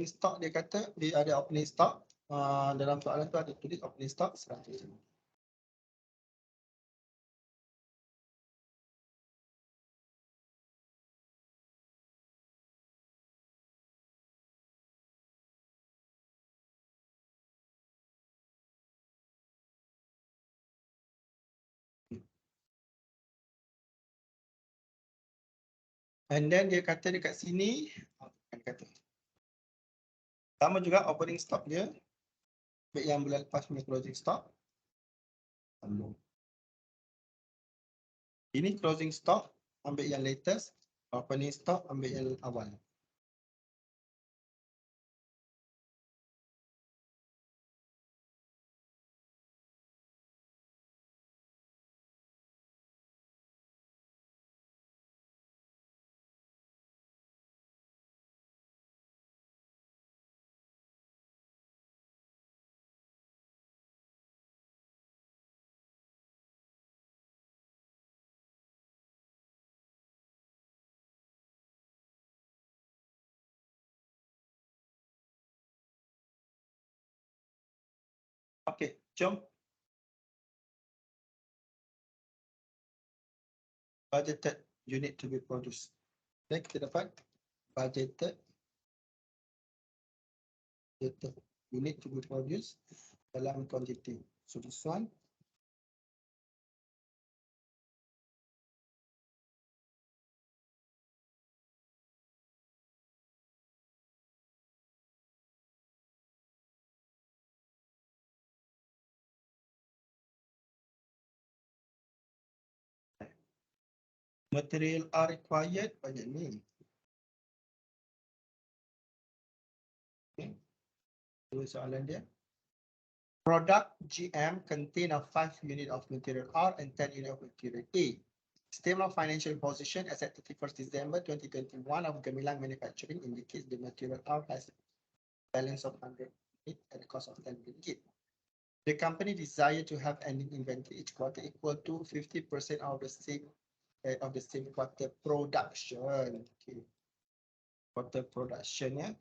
stock. Dia kata dia ada opening stock. Dalam soalan tu ada tulis opening stock 100. And then dia kata dekat sini, sama juga opening stock dia, baik yang bulan lepas punya closing stock. Ini closing stock, ambil yang latest, opening stock, ambil yang awal. Okey, jom. Budgeted unit to be produced. Dan kita dapat budgeted unit to be produced dalam quantity. So this one. Material are required banyak ni. Okay. Dua soalan dia. Product GM contain of 5 unit of material R and 10 unit of material A. Statement of financial position as at 31st December 2021 of Gemilang Manufacturing indicates the material R has balance of 100 unit at the cost of 10 ringgit. The company desire to have ending inventory each quarter equal to 50% of the same quarter production. Okay. Quarter productionnya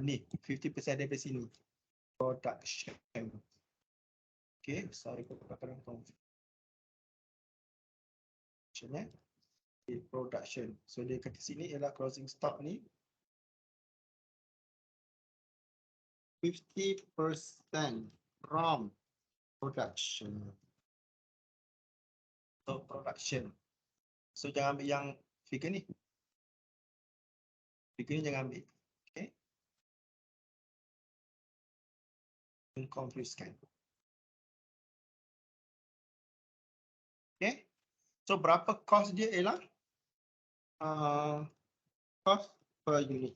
ni 50% dari sini production. Okay, sorry kalau kadang confusion production. So dia kata sini ialah closing stock ni 50% from production. So production. So jangan ambil yang figure ni. Figure ni jangan ambil. Okay. Confuse kan. Okay. So berapa cost dia ialah cost per unit.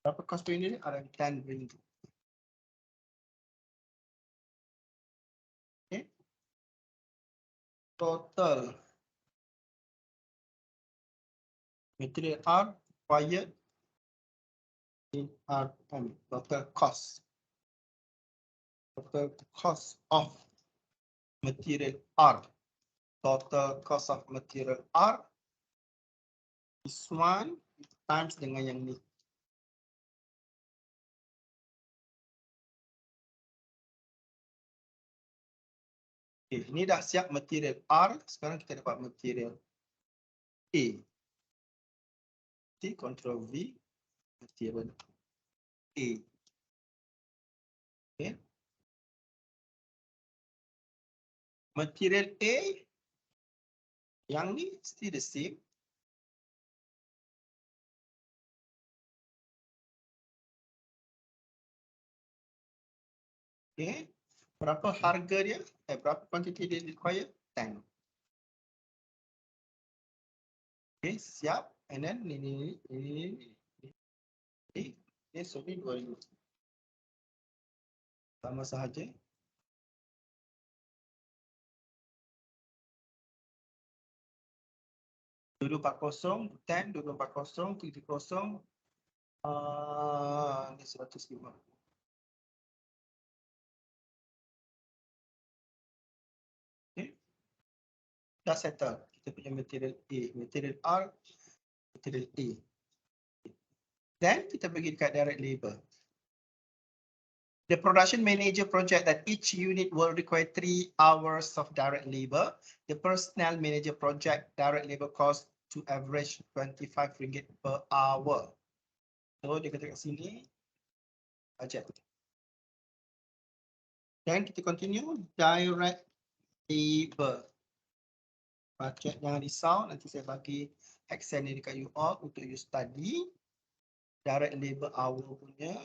Berapa cost per unit? Around 10 ringgit. Okay. Total material R required in RM. Total cost. Total cost of material R. Total cost of material R This one times dengan yang ni. Okay, ini dah siap material R. Sekarang kita dapat material A. T, Ctrl V, material A. Okay. Material A, yang ni still the same. Okay. Berapa harga dia? Berapa quantity dia require? 10. Okay, siap. And then ini so ni 2000. Sama sahaja. Dulu 40, 10, dulu 40, 30, ini 150. Okay. Dah settle. Kita punya material A, material R, material A. Then kita pergi dekat direct labor. The production manager project that each unit will require 3 hours of direct labor. The personnel manager project direct labor cost to average RM25 per hour. So dia kata kat sini budget. Dan kita continue direct labor. Budget jangan risau, nanti saya bagi Excel ni dekat you all untuk you study. Direct labor hour punya.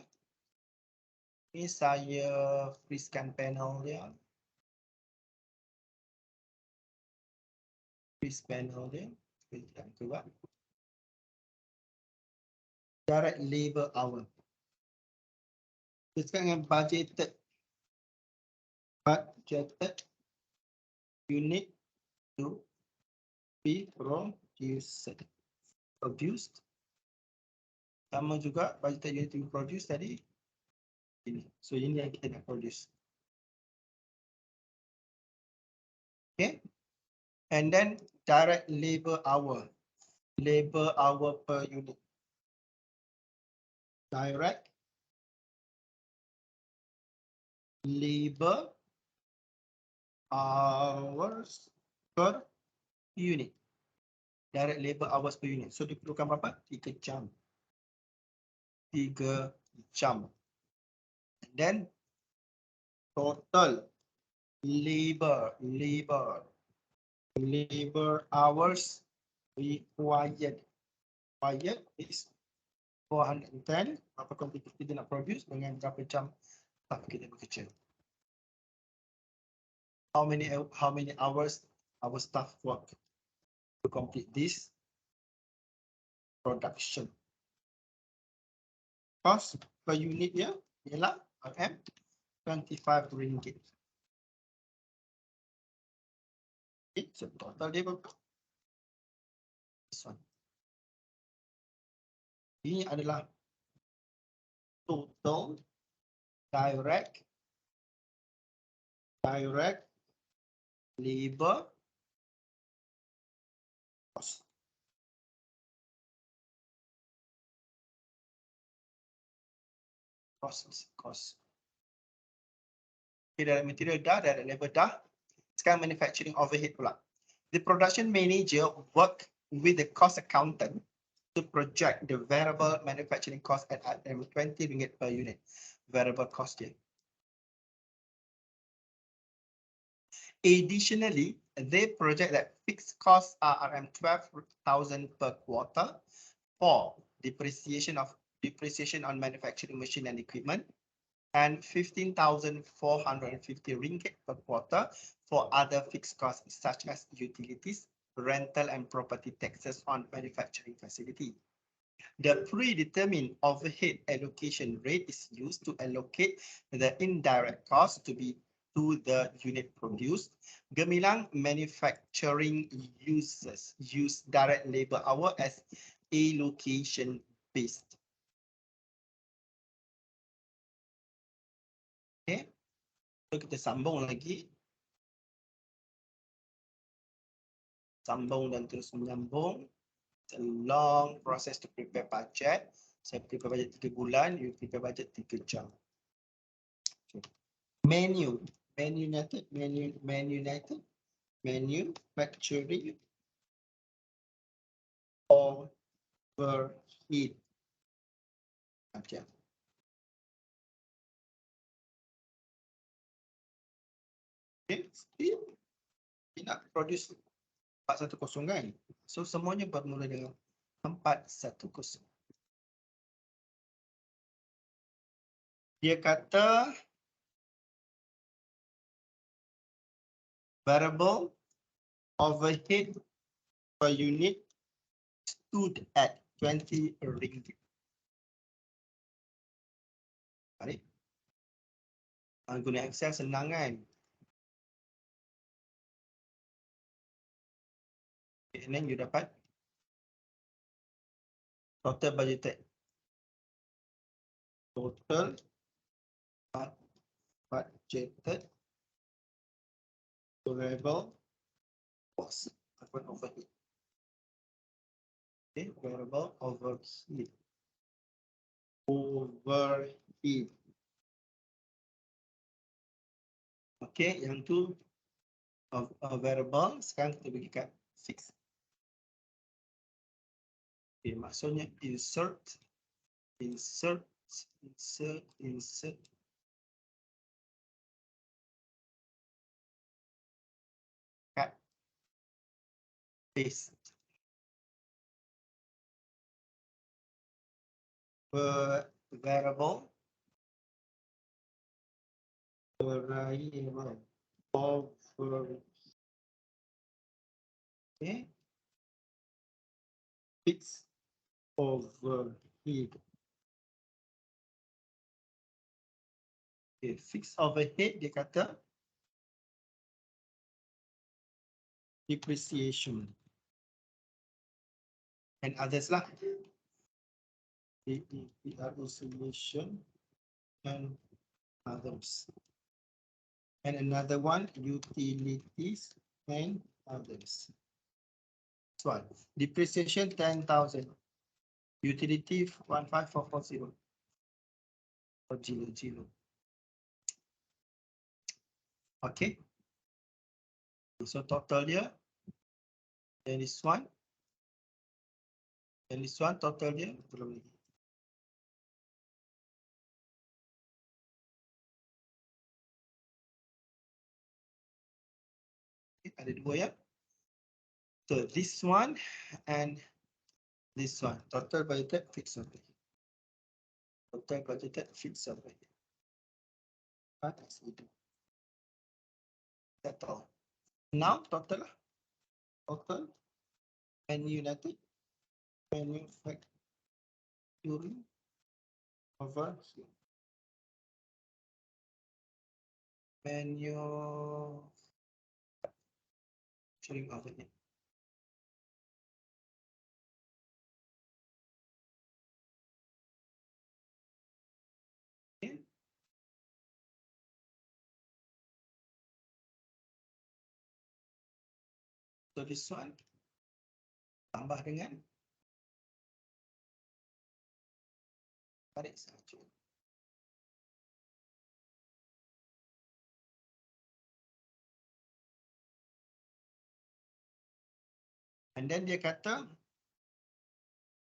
Ini saya free scan panel dia. Free panel dia. Direct labor hour. Kita dengan budgeted unit to be produced. Sama juga budgeted unit to be produced tadi. Ini. So ini yang kita nak produce. Okay. And then direct labor hour. Labor hour per unit. Direct labor hours per unit. Direct labor hours per unit. So diperlukan berapa? 3 jam. 3 jam. And then total labor hours required is 410. Apa quantity kita nak produce dengan berapa jam tak kita bekerja. How many hours our staff work to complete this production. Cost per unit dia ialah RM25. So total dia berapa? This one. Ini adalah total direct labor cost. Cost. Okay, dalam material dah, dalam labor dah. Sekarang manufacturing overhead pula. The production manager work with the cost accountant to project the variable manufacturing cost at RM20 per unit. Variable cost here. Additionally, they project that fixed costs are RM12,000 per quarter for depreciation on manufacturing machine and equipment, and RM15,450 per quarter for other fixed costs such as utilities, rental and property taxes on manufacturing facility. The predetermined overhead allocation rate is used to allocate the indirect cost to the unit produced. Gemilang manufacturing use direct labor hour as allocation based. Okay, so kita sambung lagi. Sambung dan terus menyambung. a long process to prepare budget. Saya prepare budget 3 bulan, you prepare budget 3 jam. Okay. Manufacturing overhead. Okay. Okay, still nak produce 410 kan? So semuanya bermula dengan 410. Dia kata variable overhead per unit stood at 20 ringgit. Baik. Guna Excel senang kan? And then you dapat total budgeted. Total budgeted variable cost ataupun overhead. Okay, variable overhead. Overhead. Okay, yang tu variable, sekarang kita bagi kat fix. Okay, maksudnya insert kat paste. Variable over, okay, fix overhead. Okay, fix overhead dia kata depreciation and others lah. Depreciation and others. And another one, utilities and others. This one, depreciation 10,000. Utility 15440. Or 00. Okay. So total dia. And this one. And this one total dia belum lagi. Okay, ada dua ya. So this one and this one. Total budgeted fixed overhead. Total budgeted fixed overhead. That's it. That's all. Now total lah. Total manufacturing over manufacturing overhead. Okay. So this one tambah dengan tarik saja. And then dia kata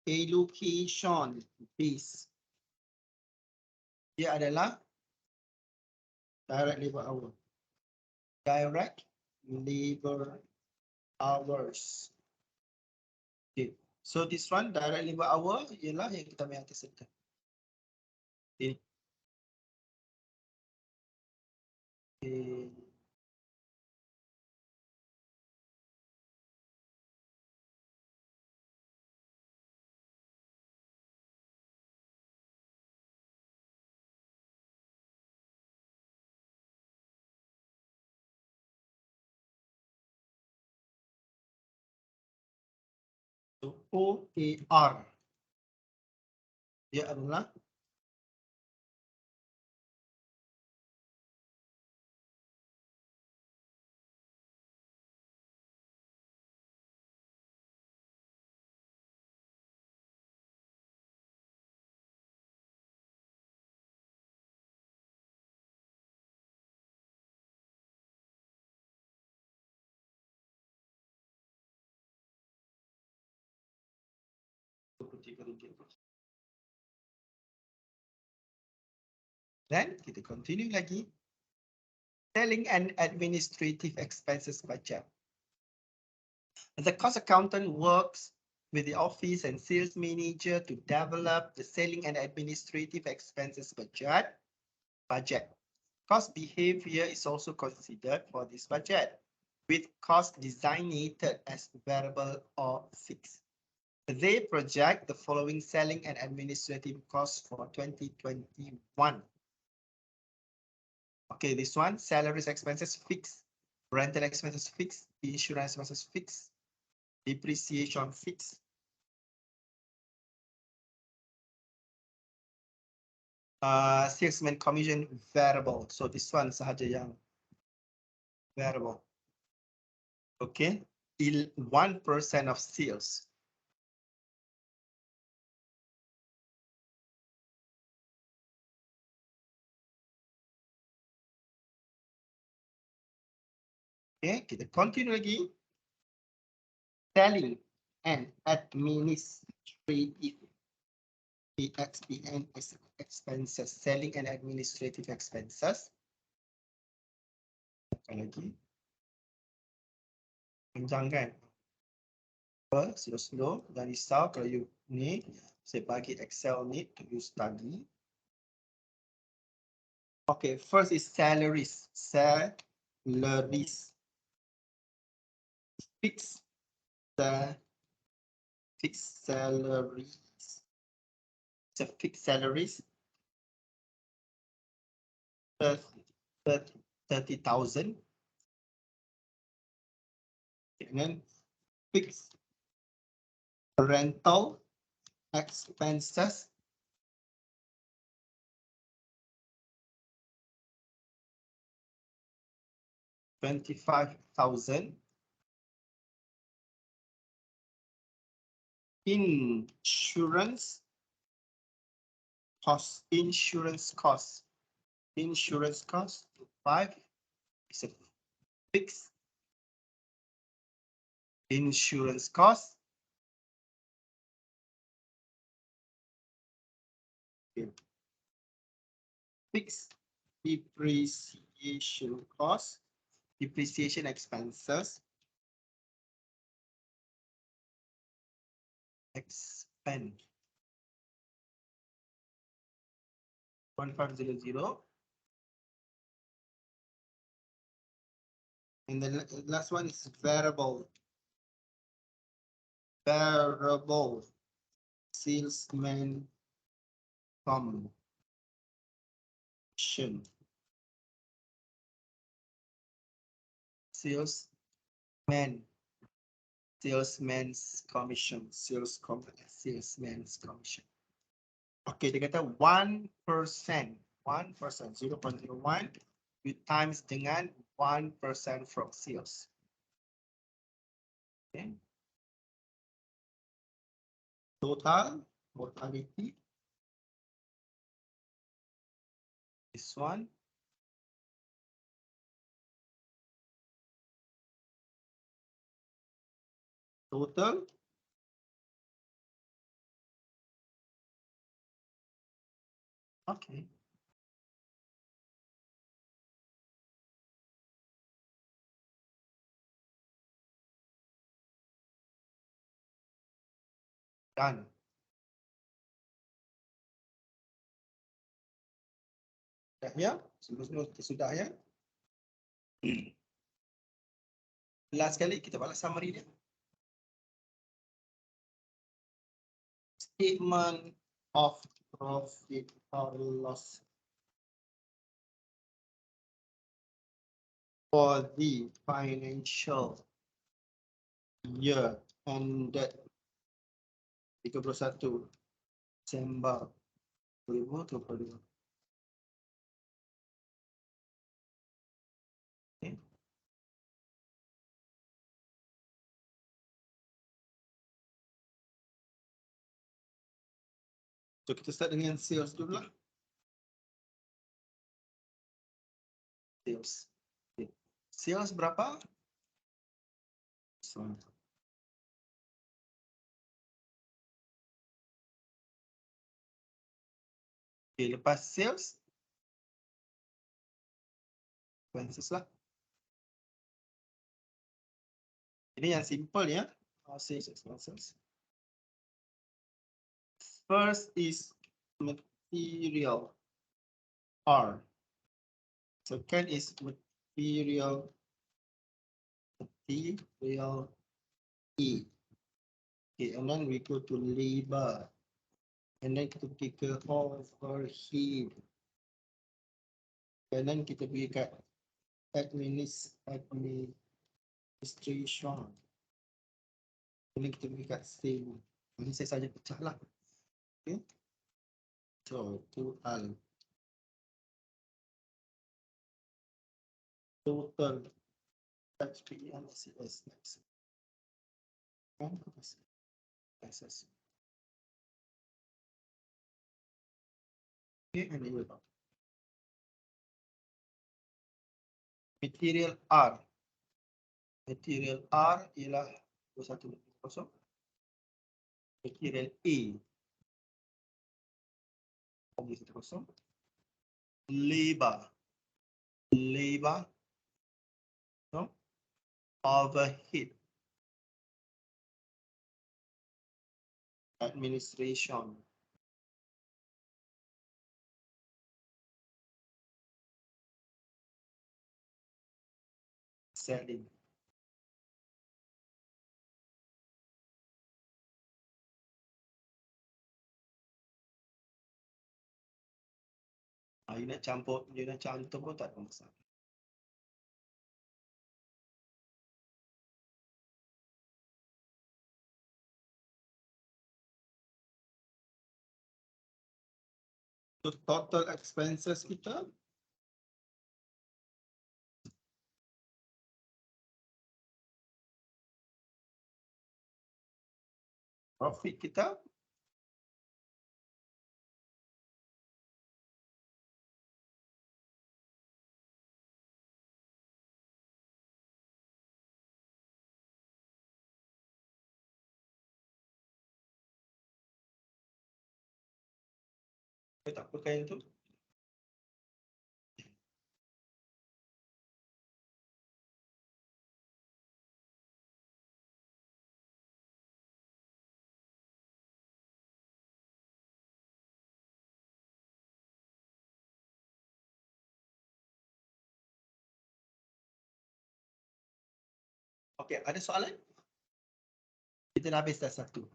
allocation base. Dia adalah direct labor hour. Direct labor hours. Okay. So this one direct labor hour ialah yang kita ambil atas serta. Okay. Okay. So OAR dia adalah RM3. Then kita continue lagi. Selling and administrative expenses budget. The cost accountant works with the office and sales manager to develop the selling and administrative expenses budget. Cost behavior is also considered for this budget, with cost designated as variable or fixed. They project the following selling and administrative costs for 2021. Okay, this one, salaries expenses fixed, rental expenses fixed, insurance expenses fixed, depreciation fixed. Salesman commission variable. So this one sahaja yang variable. Okay, 1% of sales. Okay, kita continue lagi. Selling and administrative expenses. Selling and administrative expenses. Lagi. Panjang kan? Slow-slow. Jangan risau kalau you ni. Saya bagi Excel ni to you study. Okay, first is salaries. Salaries. Fixed salaries. So fixed salaries. 30,000. And then fixed rental expenses. $25,000. Insurance cost. 5 is a fixed insurance cost. Okay. Fixed depreciation cost. Depreciation expenses. Expend 1500. And the last one is variable. Variable salesman commission. Salesman's commission. Salesman's commission. Okay, dia kata 1%. 0.01 you times dengan 1% from sales. Okay. Totality. This one. Total. Okay. Done. Sudah ya? Sudah ya? Last kali kita balas summary dia. Statement of profit or loss for the financial year ended 31 Desember 2022. Okay. So kita start dengan sales dulu lah. Sales. Okay. Sales berapa? So, Okay, lepas sales, expenses lah. Ini yang simple ya. Sales expenses. First is material R. Second is material E. Okay, and then we go to labor. And then kita pergi ke overhead. And then kita pergi kat administration. Ini kita pergi kat sale. Ini saya saja pecah lah. Okay. So, total. Total. HP and CS next. SS. Okay, and it will go. Material R. Material R ialah 21.0. Material A 1.0. Labor no? Overhead, administration, selling. You nak campur, you nak cantum pun tak ada masalah. So total expenses kita profit kita kita tak pakai yang tu. Okey, ada soalan? Kita dah habis dah satu.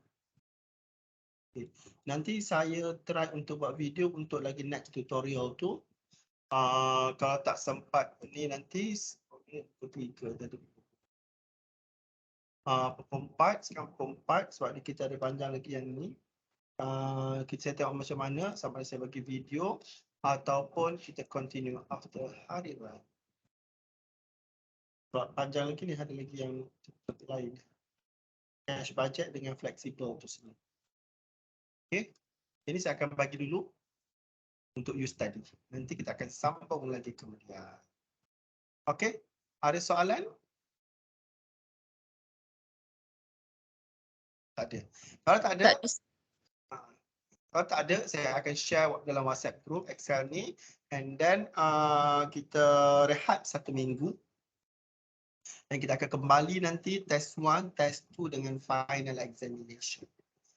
Okay. Nanti saya try untuk buat video untuk lagi next tutorial tu. Kalau tak sempat ni nanti pukul 3 tadi. Pukul 4, sekarang pukul 4 sebab ni kita ada panjang lagi yang ni. Kita tengok macam mana sampai saya bagi video ataupun kita continue after hari raya. Sebab panjang lagi ni ada lagi yang lain. Cash budget dengan flexible tu semua. Okay. Ini saya akan bagi dulu untuk you study. Nanti kita akan sambung lagi kemudian. Okay. Ada soalan? Tak ada. Kalau tak ada, kalau tak ada, saya akan share dalam WhatsApp group Excel ni, and then kita rehat 1 minggu, dan kita akan kembali nanti test 1, test 2 dengan final examination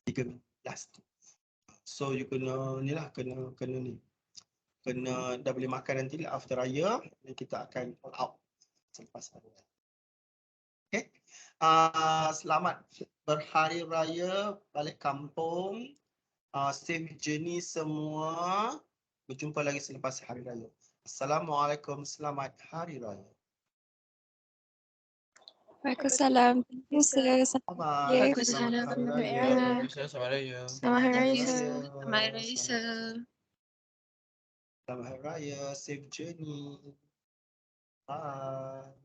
3 minggu last. So you kena ni lah, kena ni, kena dah boleh makan nanti lah after raya, dan kita akan all out selepas raya. Okay. Selamat berhari raya balik kampung. Safe journey semua. Berjumpa lagi selepas hari raya. Assalamualaikum, selamat hari raya. Waalaikumsalam. Thank you, sir. Bye-bye. Waalaikumsalam. Selamat hari raya. Selamat raya. Selamat hari raya, Selamat sir. raya. Selamat hari raya, sir. Selamat hari raya. Safe journey. Bye.